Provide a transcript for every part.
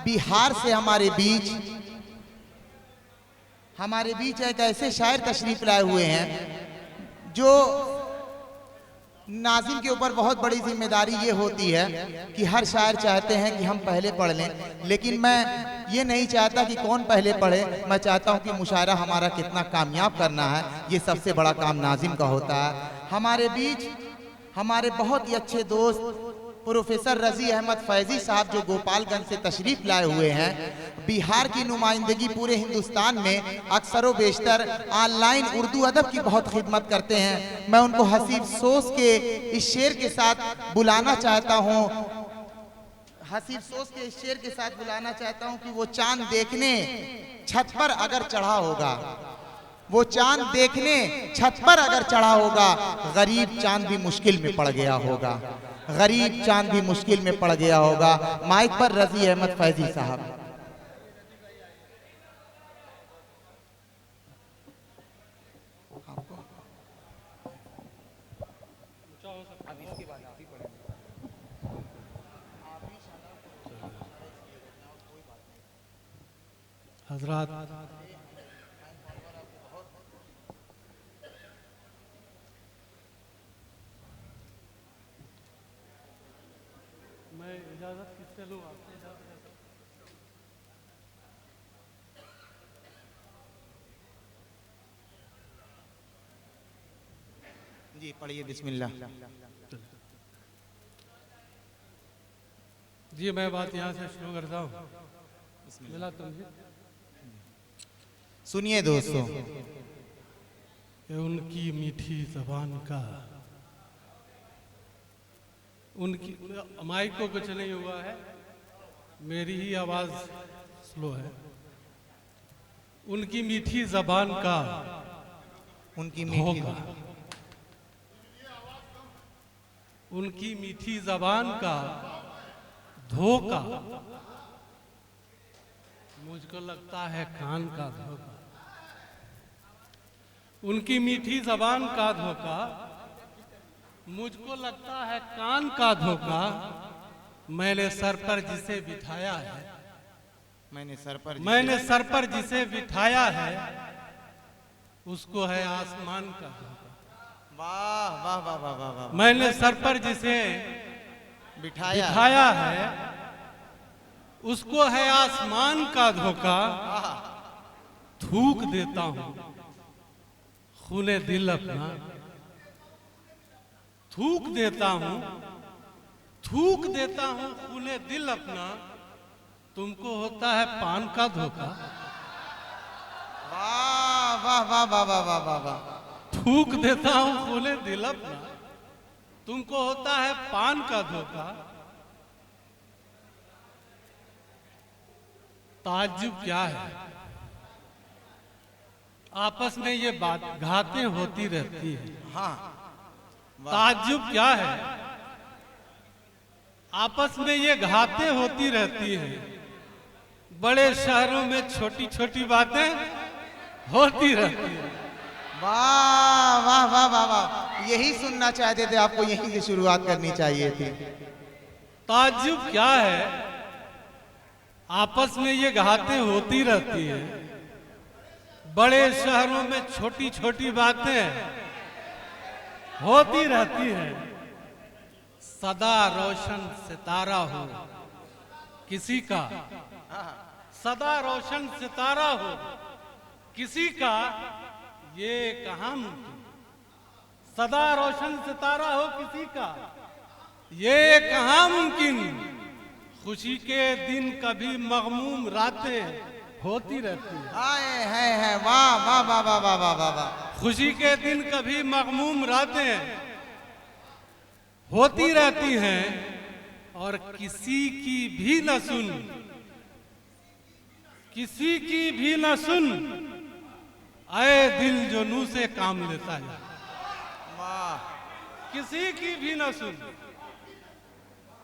बिहार से हमारे बीच एक ऐसे शायर तशरीफ लाए हुए हैं जो नाज़िम के ऊपर बहुत बड़ी जिम्मेदारी ये होती है कि हर शायर चाहते हैं कि हम पहले पढ़ लें, लेकिन मैं ये नहीं चाहता कि कौन पहले पढ़े। मैं चाहता हूँ कि मुशायरा हमारा कितना कामयाब करना है, ये सबसे बड़ा काम नाज़िम का होता है। हमारे बीच हमारे बहुत ही अच्छे दोस्त प्रोफेसर रजी अहमद फैजी साहब जो गोपालगंज से तशरीफ लाए हुए हैं। बिहार की नुमाइंदगी पूरे हिंदुस्तान में अक्सर व बेशतर ऑनलाइन उर्दू अदब की बहुत खिदमत करते हैं। मैं उनको हसीब सोच के इस शेर के साथ बुलाना चाहता हूँ, हसीब सोच के इस शेर के साथ बुलाना चाहता हूँ कि वो चांद देखने छत पर अगर चढ़ा होगा, वो चांद देखने छत पर अगर चढ़ा होगा, गरीब चांद भी मुश्किल में पड़ गया होगा, गरीब चांद भी मुश्किल में पड़ गया होगा। माइक पर रजी अहमद फैजी साहब। हजरात, मैं इजाजत किससे लूँ? आपसे इजाजत ले सकता हूं? जी पढ़िए बिस्मिल्लाह। जी मैं बात यहाँ से शुरू करता हूँ। मिला तुमसे सुनिए दोस्तों, उनकी मीठी जबान का, उनकी माइक को कुछ नहीं हुआ है, मेरी ही आवाज स्लो है। उनकी मीठी जबान का उनकी धोखा, उनकी मीठी जबान का धोखा मुझको लगता है कान का धोखा। उनकी मीठी जबान का धोखा मुझको लगता है कान का धोखा। मैंने सर पर जिसे बिठाया है, मैंने सर पर जिसे बिठाया है, उसको है आसमान का धोखा। वाह वाह वाह वाह वाह वाह। मैंने सर पर जिसे बिठाया है, उसको है आसमान का धोखा। थूक देता हूं खूने दिल अपना, थूक देता हूं खूने दिल अपना। तुमको होता है पान का धोखा। वाह वाह वाह वाह वाह वाह वाह वाह। थूक देता हूं खूने दिल अपना, तुमको होता है पान का धोखा। ताज्जुब क्या है, आपस में ये बात घातें होती रहती है। हाँ, ताज्जुब क्या है, आपस में ये घातें होती रहती है। बड़े शहरों में छोटी छोटी बातें होती रहती है। वाह वाह वाह वाह वाह। यही सुनना चाहते थे, आपको यहीं से शुरुआत करनी चाहिए थी। ताज्जुब क्या है, आपस में ये घातें होती रहती है। बड़े शहरों में छोटी छोटी बातें होती रहती हैं। सदा रोशन सितारा हो किसी का, सदा रोशन सितारा हो किसी का, ये कहाँ मुमकिन। सदा रोशन सितारा हो किसी का, ये कहाँ मुमकिन। खुशी के दिन कभी मगमूम रातें होती रहती है। हाय हाय हाय, वाह वाह वाह वाह वाह वाह वाह वाह। खुशी के दिन कभी मगमूम रातें होती रहती हैं, और किसी की भी न सुन, किसी की भी न सुन, आए दिल जो नू से काम लेता है। वाह। किसी की भी न सुन,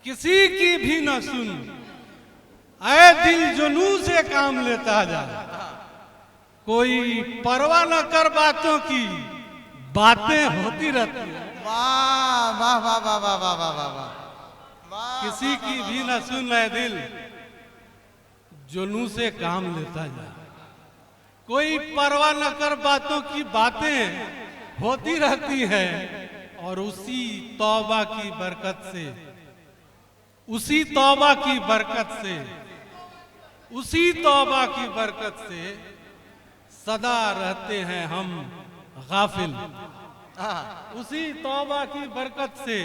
किसी की भी न सुन, आए दिल जो नू से काम लेता जा। कोई परवाह न कर बातों की, बातें होती रहती हैं। वाह वाह वाह वाह वाह वाह वाह वाह वाह। किसी की भी न सुन, ऐ दिल जुनून से काम लेता जा, कोई परवाह न कर, बातों की बातें होती रहती हैं और उसी तौबा की बरकत से, उसी तौबा की बरकत से, उसी तौबा की बरकत से सदा रहते हैं हम गाफिल। उसी तौबा की बरकत से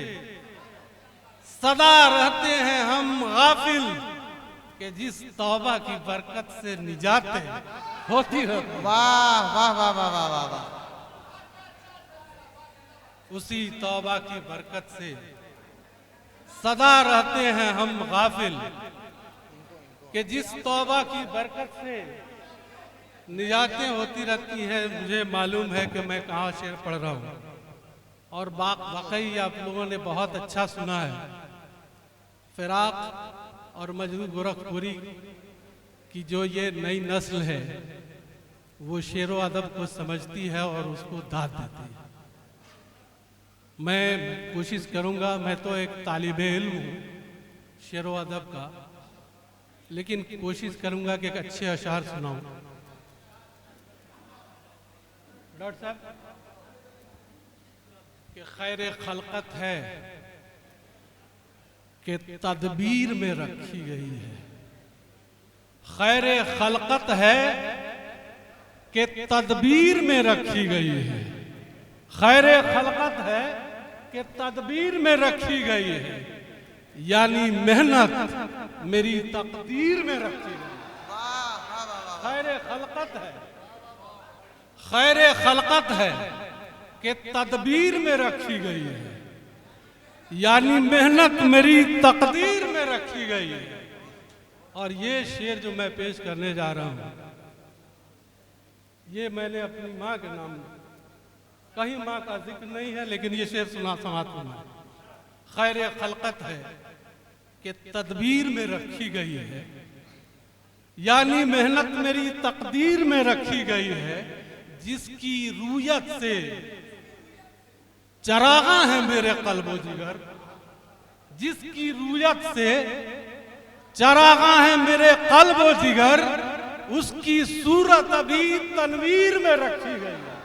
सदा रहते हैं हम गाफिल कि जिस तौबा की बरकत से निजात होती रहती। वाह वाह वाह वाह वाह वाह वाह। उसी तौबा की बरकत से सदा रहते हैं हम गाफिल कि जिस तौबा की बरकत से निजातें होती रहती हैं। मुझे मालूम है कि मैं कहाँ शेर पढ़ रहा हूँ और वाकई आप लोगों ने बहुत अच्छा सुना है। फिराक और मजनू गोरखपुरी की जो ये नई नस्ल है वो शेर व अदब को समझती है और उसको दाद देती है। मैं कोशिश करूंगा, मैं तो एक तालिबे इल्म हूँ शेर व अदब का, लेकिन कोशिश करूंगा कि एक अच्छे अशार सुनाऊं। डॉक्टर साहब कि खैर खलकत है कि तदबीर में रखी गई है, खैर खलकत है कि तदबीर में रखी गई है, खैर खलकत है कि तदबीर में रखी गई है, यानी मेहनत मेरी तकदीर में रखी गई। खैर खलकत है, खैर खलकत है कि तदबीर में रखी गई है, यानी मेहनत मेरी तकदीर में रखी गई है। और ये शेर जो मैं पेश करने जा रहा हूं, ये मैंने अपनी माँ के नाम, कहीं माँ का जिक्र नहीं है, लेकिन ये शेर सुना समाता हूं। खैर खलकत है कि तदबीर में रखी गई है, यानी मेहनत मेरी तकदीर में रखी गई है, जिसकी रूयत से चरागा है मेरे कल्बो जिगर, जिसकी रूयत से चरागा है मेरे कल्बो जिगर, उसकी सूरत अभी तनवीर में रखी गई है।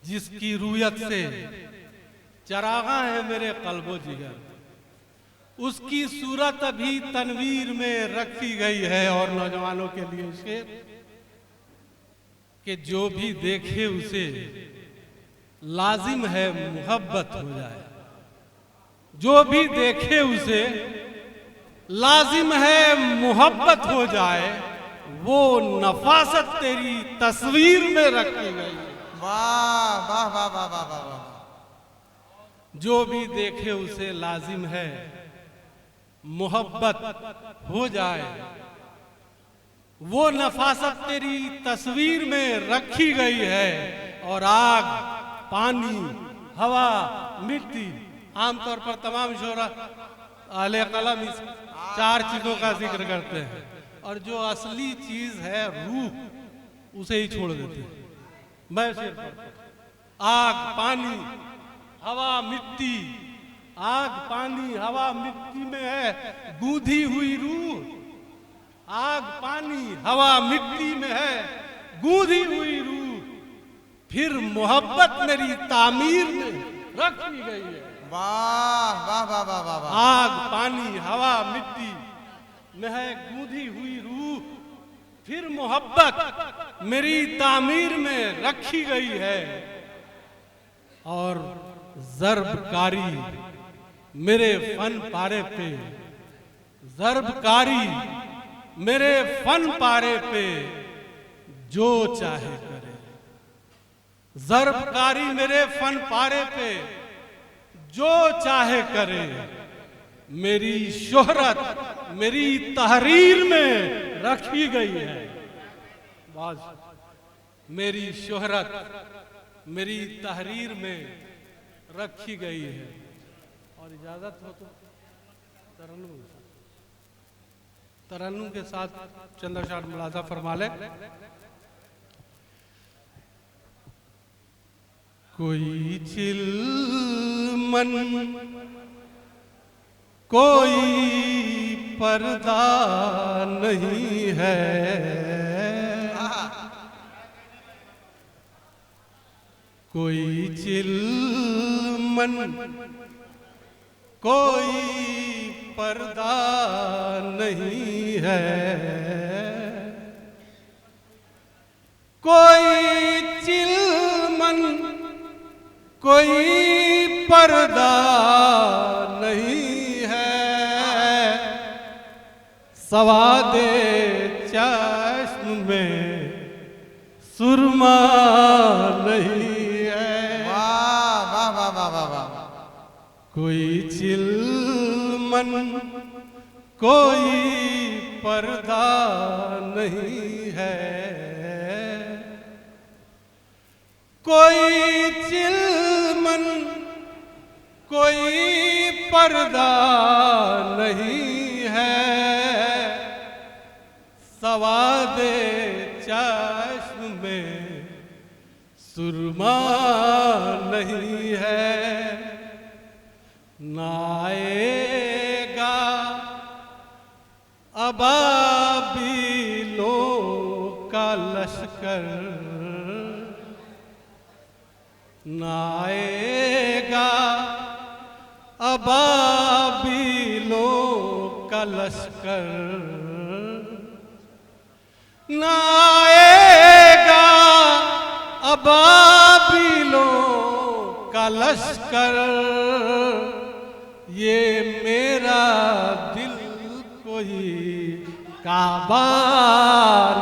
जिसकी रूयत से चरागा है मेरे कल्बो जिगर, उसकी सूरत अभी तनवीर में रखी गई है। और नौजवानों के लिए शेर कि जो भी देखे उसे लाजिम है मोहब्बत हो जाए, जो भी देखे उसे लाजिम है मोहब्बत हो जाए, वो नफासत तेरी तस्वीर में रखी गई। वाह वाह वाह वाह वाह वाह वाह। जो भी देखे उसे लाजिम है मोहब्बत हो जाए, वो नफासत तेरी तस्वीर में रखी गई है। और आग, पानी, हवा, मिट्टी, आमतौर पर तमाम शोरा आले कलम इस चार चीजों का जिक्र करते हैं, और जो असली चीज है रूह, उसे ही छोड़ देते हैं। मैं सिर्फ आग, पानी, हवा, मिट्टी, आग, पानी, हवा, मिट्टी में है गूंधी हुई रूह। आग, पानी, हवा, मिट्टी में है गूंधी हुई रूह, फिर मोहब्बत मेरी तामीर में रखी गई है। वाह वाह वाह वाह वाह वाह। आग, पानी, हवा, मिट्टी में है गूंधी हुई रूह, फिर मोहब्बत मेरी तामीर में रखी गई है। और ज़र्बकारी मेरे फन पारे पे, ज़र्बकारी मेरे फन पारे पे जो चाहे करे, ज़र्बकारी मेरे फन पारे पे जो चाहे करे, मेरी शोहरत मेरी तहरीर में रखी गई है। बस मेरी शोहरत मेरी तहरीर में रखी गई है। और इजाजत हो तो तरन्नुम के साथ चंद अशार मुलाजा फरमा ले। कोई चिलमन कोई पर्दा नहीं है, कोई चिलमन कोई पर्दा नहीं है, कोई चिलमन कोई पर्दा नहीं है, सवादे चश्म में सुरमा नहीं है। वाह वाह वाह वाह वाह वाह। कोई चिलमन कोई पर्दा नहीं है, कोई चिलमन कोई पर्दा नहीं है, सवादे चश्म में सुरमा नहीं है, नाएगा अबाबिलों का लश्कर, नाएगा अबाबिलों का लश्कर, नाएगा अबाबिलों का लश्कर, ये मेरा दिल कोई काबा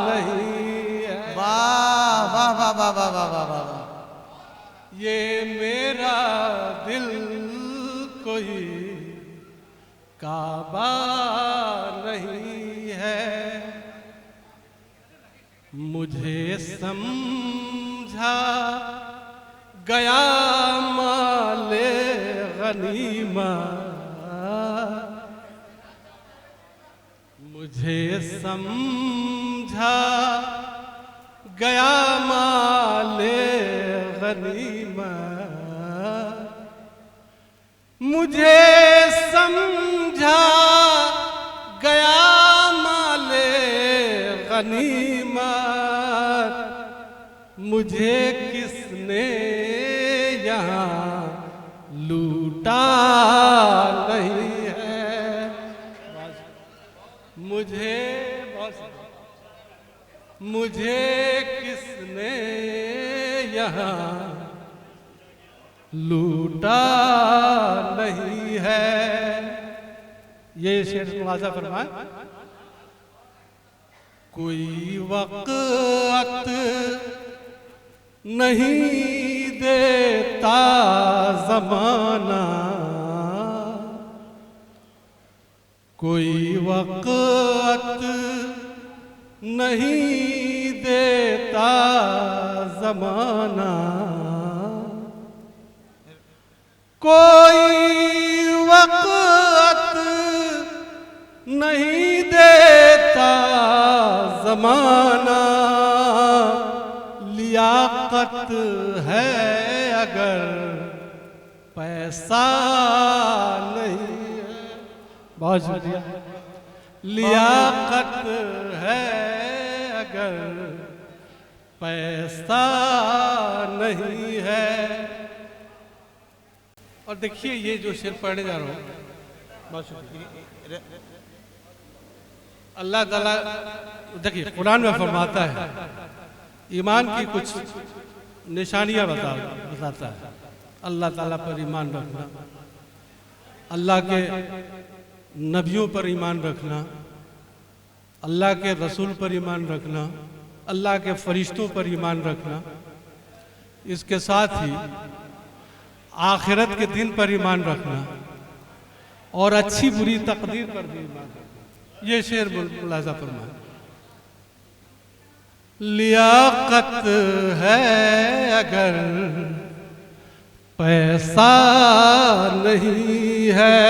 नहीं है। वाह वाह वाह वाह वाह वाह वाह वाह। ये मेरा दिल कोई काबा नहीं है, मुझे समझा गया माले गनीमा, मुझे समझा गया माले गनीमा, मुझे समझा गया माले गनीमत, मुझे किसने यहाँ लूटा नहीं है, मुझे किसने यहाँ लूटा नहीं है। ये शेर मुआजा फरमाए। कोई वक़्त नहीं देता ज़माना, कोई वक़्त नहीं देता ज़माना, कोई वक़्त नहीं देता ज़माना, लियाकत है अगर पैसा नहीं है। बहुत शुक्रिया। लियाकत है अगर पैसा नहीं है। और देखिए ये जो शेर पढ़ने जा रहा हूँ, बहुत शुक्रिया। अल्लाह ताला देखिए कुरान में फरमाता है, ईमान की कुछ निशानियां बताता है। अल्लाह ताला पर ईमान रखना, अल्लाह के नबियों पर ईमान रखना, अल्लाह के रसूल पर ईमान रखना, अल्लाह के फरिश्तों पर ईमान रखना, इसके साथ ही आखिरत के दिन पर ईमान रखना और अच्छी बुरी तकदीर पर भी ईमान रखना। ये शेर मुलाजा फरमाए। लियाकत है अगर पैसा नहीं है,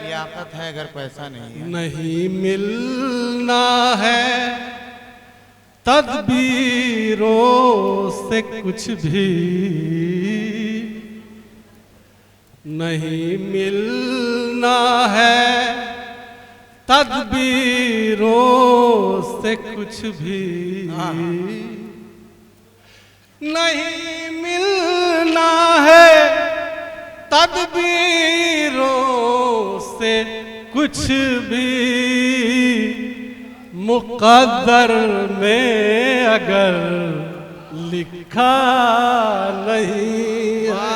लियाकत है अगर पैसा नहीं है, नहीं मिलना है तदबीरों से कुछ भी, नहीं मिलना है तदबीरों से कुछ भी नहीं मिलना है, तदबीरों से कुछ भी मुक़द्दर में अगर लिखा नहीं है,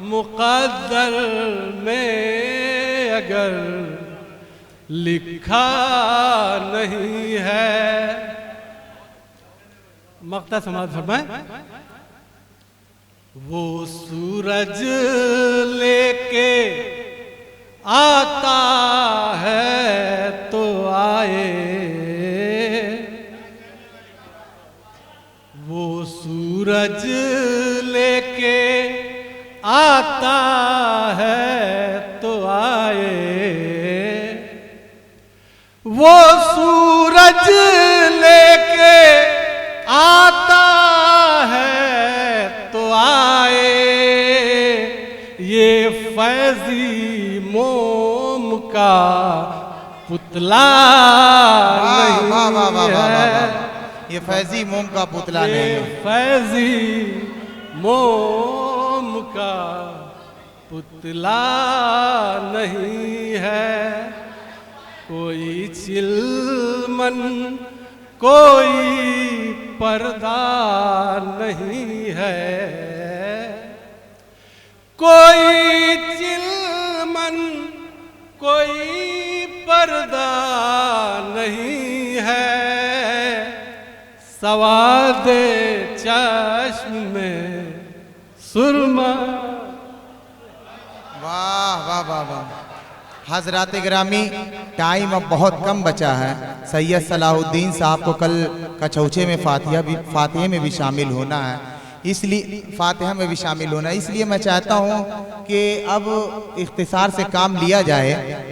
मुक़द्दर में अगर लिखा नहीं है। मक्ता समाज फरमाए। वो सूरज लेके आता है तो आए, वो सूरज लेके आता है तो आए, वो सूरज लेके आता है तो आए, ये फैजी मोम का पुतला नहीं है, ये फैजी मोम का पुतला नहीं है, फैजी मोम का पुतला नहीं है। कोई चिलमन कोई पर्दा नहीं है, कोई चिलमन कोई पर्दा नहीं है, सवादे चश्म में सुरमा। वाह वाह वाह वाह। हजरात गिरामी, टाइम अब बहुत कम बचा है। सैयद सलाहुद्दीन साहब को कल कचौचे में फातिहा में भी शामिल होना है, इसलिए फातिहा में भी शामिल होना है, इसलिए मैं चाहता हूँ कि अब इख्तिसार से काम लिया जाए।